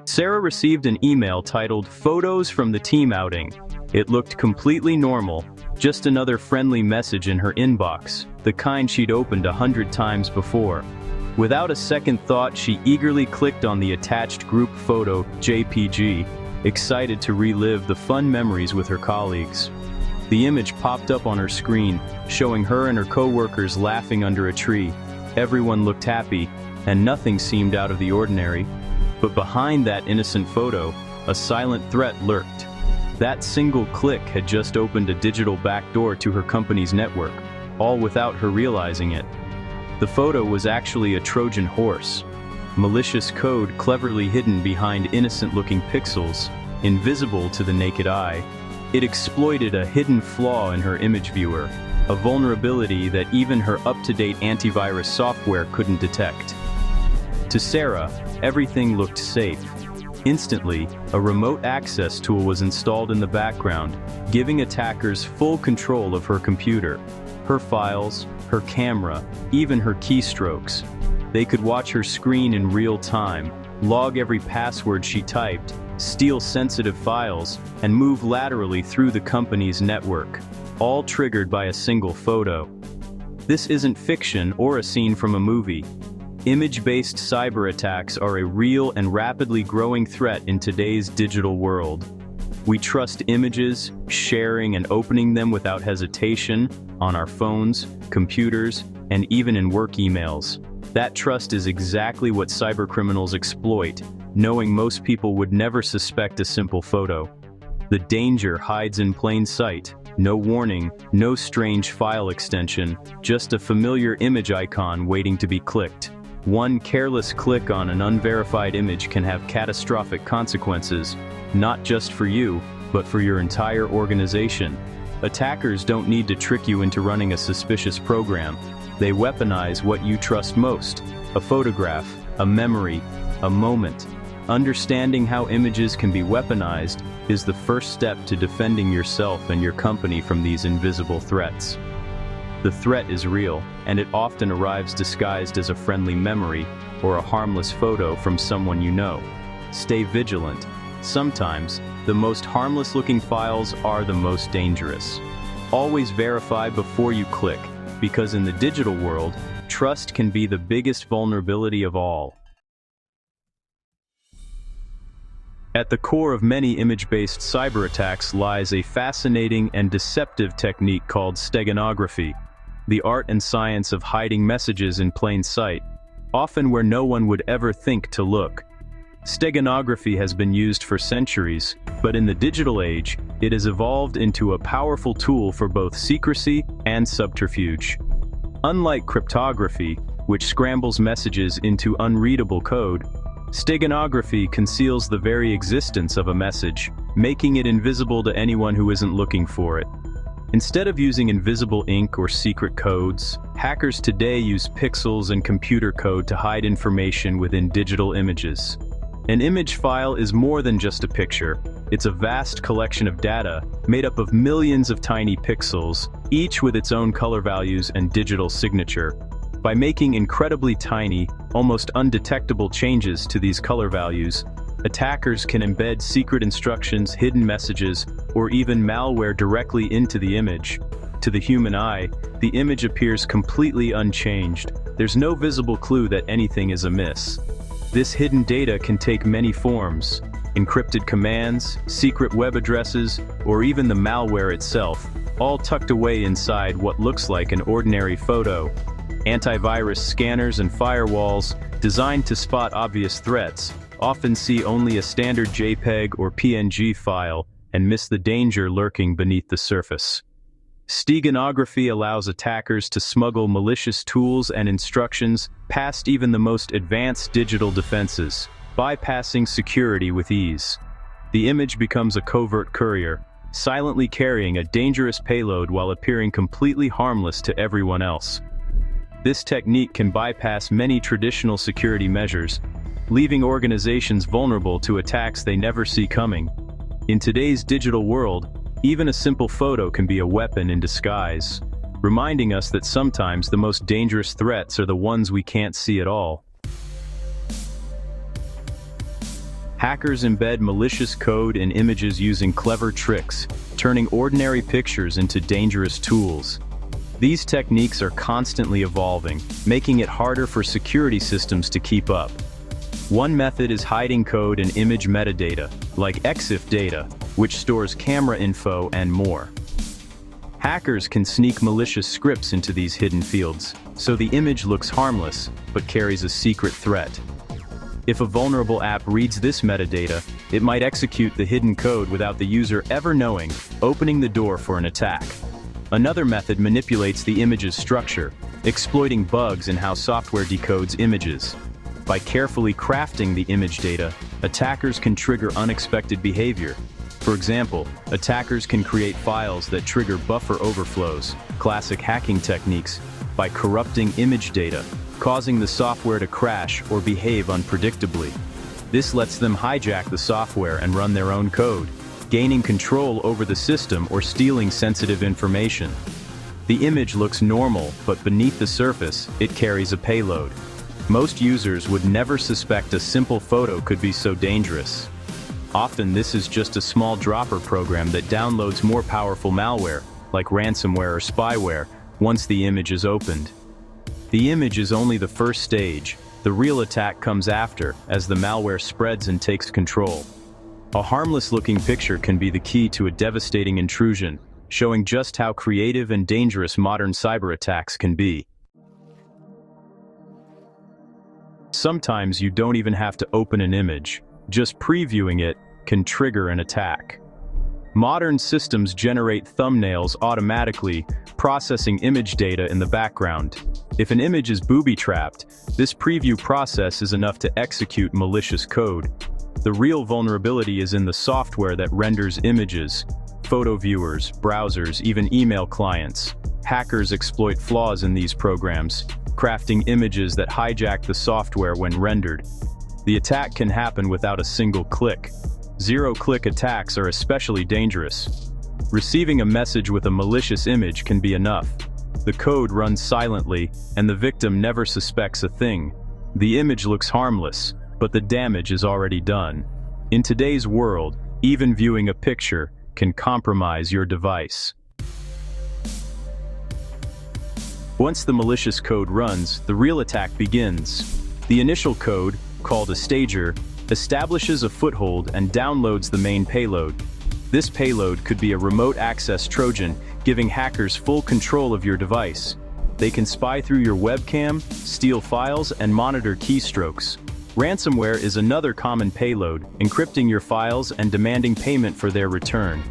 Sarah received an email titled "Photos from the Team Outing." It looked completely normal, just another friendly message in her inbox, the kind she'd opened 100 times before. Without a second thought, she eagerly clicked on the attached group photo, JPG, excited to relive the fun memories with her colleagues. The image popped up on her screen, showing her and her co-workers laughing under a tree. Everyone looked happy, and nothing seemed out of the ordinary. But behind that innocent photo, a silent threat lurked. That single click had just opened a digital backdoor to her company's network, all without her realizing it. The photo was actually a Trojan horse. Malicious code cleverly hidden behind innocent-looking pixels, invisible to the naked eye. It exploited a hidden flaw in her image viewer, a vulnerability that even her up-to-date antivirus software couldn't detect. To Sarah, everything looked safe. Instantly, a remote access tool was installed in the background, giving attackers full control of her computer, her files, her camera, even her keystrokes. They could watch her screen in real time, log every password she typed, steal sensitive files, and move laterally through the company's network, all triggered by a single photo. This isn't fiction or a scene from a movie. Image-based cyber attacks are a real and rapidly growing threat in today's digital world. We trust images, sharing and opening them without hesitation, on our phones, computers, and even in work emails. That trust is exactly what cybercriminals exploit, knowing most people would never suspect a simple photo. The danger hides in plain sight. No warning, no strange file extension, just a familiar image icon waiting to be clicked. One careless click on an unverified image can have catastrophic consequences, not just for you, but for your entire organization. Attackers don't need to trick you into running a suspicious program. They weaponize what you trust most: a photograph, a memory, a moment. Understanding how images can be weaponized is the first step to defending yourself and your company from these invisible threats. The threat is real, and it often arrives disguised as a friendly memory or a harmless photo from someone you know. Stay vigilant. Sometimes, the most harmless-looking files are the most dangerous. Always verify before you click, because in the digital world, trust can be the biggest vulnerability of all. At the core of many image-based cyber attacks lies a fascinating and deceptive technique called steganography, the art and science of hiding messages in plain sight, often where no one would ever think to look. Steganography has been used for centuries, but in the digital age, it has evolved into a powerful tool for both secrecy and subterfuge. Unlike cryptography, which scrambles messages into unreadable code, steganography conceals the very existence of a message, making it invisible to anyone who isn't looking for it. Instead of using invisible ink or secret codes, hackers today use pixels and computer code to hide information within digital images. An image file is more than just a picture. It's a vast collection of data, made up of millions of tiny pixels, each with its own color values and digital signature. By making incredibly tiny, almost undetectable changes to these color values, attackers can embed secret instructions, hidden messages, or even malware directly into the image. To the human eye, the image appears completely unchanged. There's no visible clue that anything is amiss. This hidden data can take many forms: encrypted commands, secret web addresses, or even the malware itself, all tucked away inside what looks like an ordinary photo. Antivirus scanners and firewalls, designed to spot obvious threats, often see only a standard JPEG or PNG file and miss the danger lurking beneath the surface. Steganography allows attackers to smuggle malicious tools and instructions past even the most advanced digital defenses, bypassing security with ease. The image becomes a covert courier, silently carrying a dangerous payload while appearing completely harmless to everyone else. This technique can bypass many traditional security measures, leaving organizations vulnerable to attacks they never see coming. In today's digital world, even a simple photo can be a weapon in disguise, reminding us that sometimes the most dangerous threats are the ones we can't see at all. Hackers embed malicious code in images using clever tricks, turning ordinary pictures into dangerous tools. These techniques are constantly evolving, making it harder for security systems to keep up. One method is hiding code in image metadata, like EXIF data, which stores camera info and more. Hackers can sneak malicious scripts into these hidden fields, so the image looks harmless, but carries a secret threat. If a vulnerable app reads this metadata, it might execute the hidden code without the user ever knowing, opening the door for an attack. Another method manipulates the image's structure, exploiting bugs in how software decodes images. By carefully crafting the image data, attackers can trigger unexpected behavior. For example, attackers can create files that trigger buffer overflows, classic hacking techniques, by corrupting image data, causing the software to crash or behave unpredictably. This lets them hijack the software and run their own code, gaining control over the system or stealing sensitive information. The image looks normal, but beneath the surface, it carries a payload. Most users would never suspect a simple photo could be so dangerous. Often this is just a small dropper program that downloads more powerful malware, like ransomware or spyware, once the image is opened. The image is only the first stage. The real attack comes after, as the malware spreads and takes control. A harmless-looking picture can be the key to a devastating intrusion, showing just how creative and dangerous modern cyber attacks can be. Sometimes you don't even have to open an image. Just previewing it can trigger an attack. Modern systems generate thumbnails automatically, processing image data in the background. If an image is booby-trapped, this preview process is enough to execute malicious code. The real vulnerability is in the software that renders images. Photo viewers, browsers, even email clients. Hackers exploit flaws in these programs, crafting images that hijack the software when rendered. The attack can happen without a single click. Zero-click attacks are especially dangerous. Receiving a message with a malicious image can be enough. The code runs silently, and the victim never suspects a thing. The image looks harmless, but the damage is already done. In today's world, even viewing a picture can compromise your device. Once the malicious code runs, the real attack begins. The initial code, called a stager, establishes a foothold and downloads the main payload. This payload could be a remote access Trojan, giving hackers full control of your device. They can spy through your webcam, steal files, and monitor keystrokes. Ransomware is another common payload, encrypting your files and demanding payment for their return.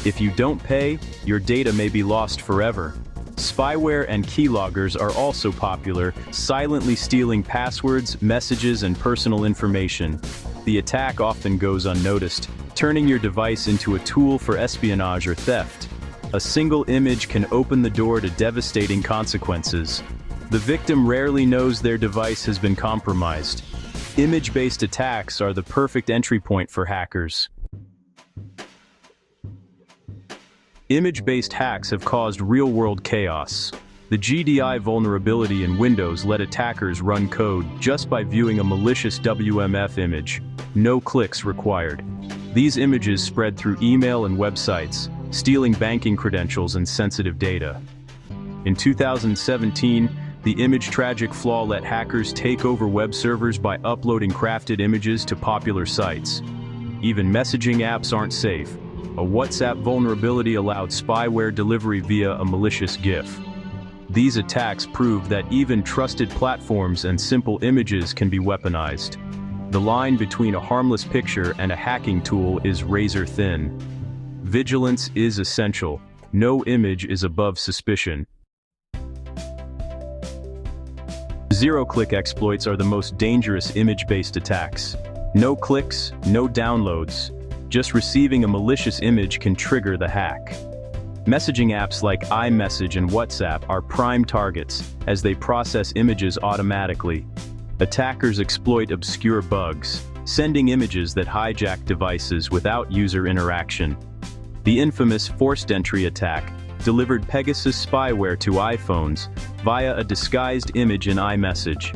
If you don't pay, your data may be lost forever. Spyware and keyloggers are also popular, silently stealing passwords, messages, and personal information. The attack often goes unnoticed, turning your device into a tool for espionage or theft. A single image can open the door to devastating consequences. The victim rarely knows their device has been compromised. Image-based attacks are the perfect entry point for hackers. Image-based hacks have caused real-world chaos. The GDI vulnerability in Windows let attackers run code just by viewing a malicious WMF image. No clicks required. These images spread through email and websites, stealing banking credentials and sensitive data. In 2017, the image tragic flaw let hackers take over web servers by uploading crafted images to popular sites. Even messaging apps aren't safe. A WhatsApp vulnerability allowed spyware delivery via a malicious GIF. These attacks proved that even trusted platforms and simple images can be weaponized. The line between a harmless picture and a hacking tool is razor thin. Vigilance is essential. No image is above suspicion. Zero-click exploits are the most dangerous image-based attacks. No clicks, no downloads. Just receiving a malicious image can trigger the hack. Messaging apps like iMessage and WhatsApp are prime targets, as they process images automatically. Attackers exploit obscure bugs, sending images that hijack devices without user interaction. The infamous forced entry attack delivered Pegasus spyware to iPhones via a disguised image in iMessage.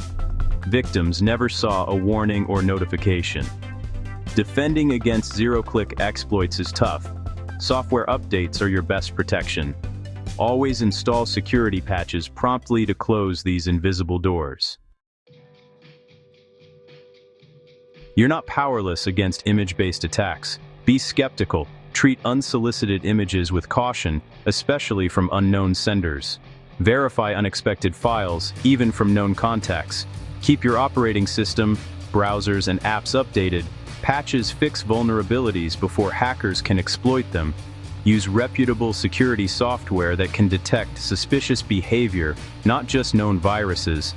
Victims never saw a warning or notification. Defending against zero-click exploits is tough. Software updates are your best protection. Always install security patches promptly to close these invisible doors. You're not powerless against image-based attacks. Be skeptical. Treat unsolicited images with caution, especially from unknown senders. Verify unexpected files, even from known contacts. Keep your operating system, browsers, and apps updated. Patches fix vulnerabilities before hackers can exploit them. Use reputable security software that can detect suspicious behavior, not just known viruses.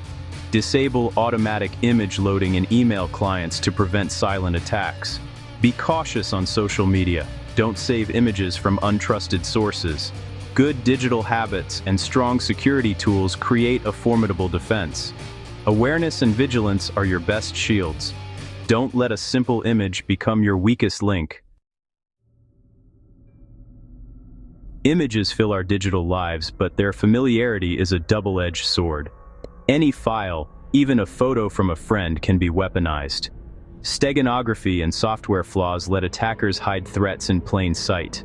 Disable automatic image loading in email clients to prevent silent attacks. Be cautious on social media. Don't save images from untrusted sources. Good digital habits and strong security tools create a formidable defense. Awareness and vigilance are your best shields. Don't let a simple image become your weakest link. Images fill our digital lives, but their familiarity is a double-edged sword. Any file, even a photo from a friend, can be weaponized. Steganography and software flaws let attackers hide threats in plain sight.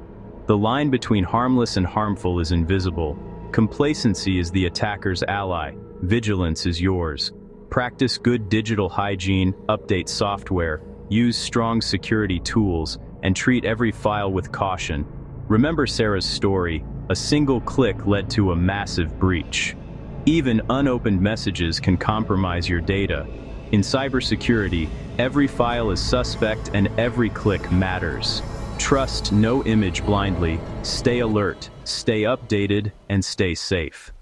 The line between harmless and harmful is invisible. Complacency is the attacker's ally. Vigilance is yours. Practice good digital hygiene, update software, use strong security tools, and treat every file with caution. Remember Sarah's story. A single click led to a massive breach. Even unopened messages can compromise your data. In cybersecurity, every file is suspect and every click matters. Trust no image blindly. Stay alert, stay updated, and stay safe.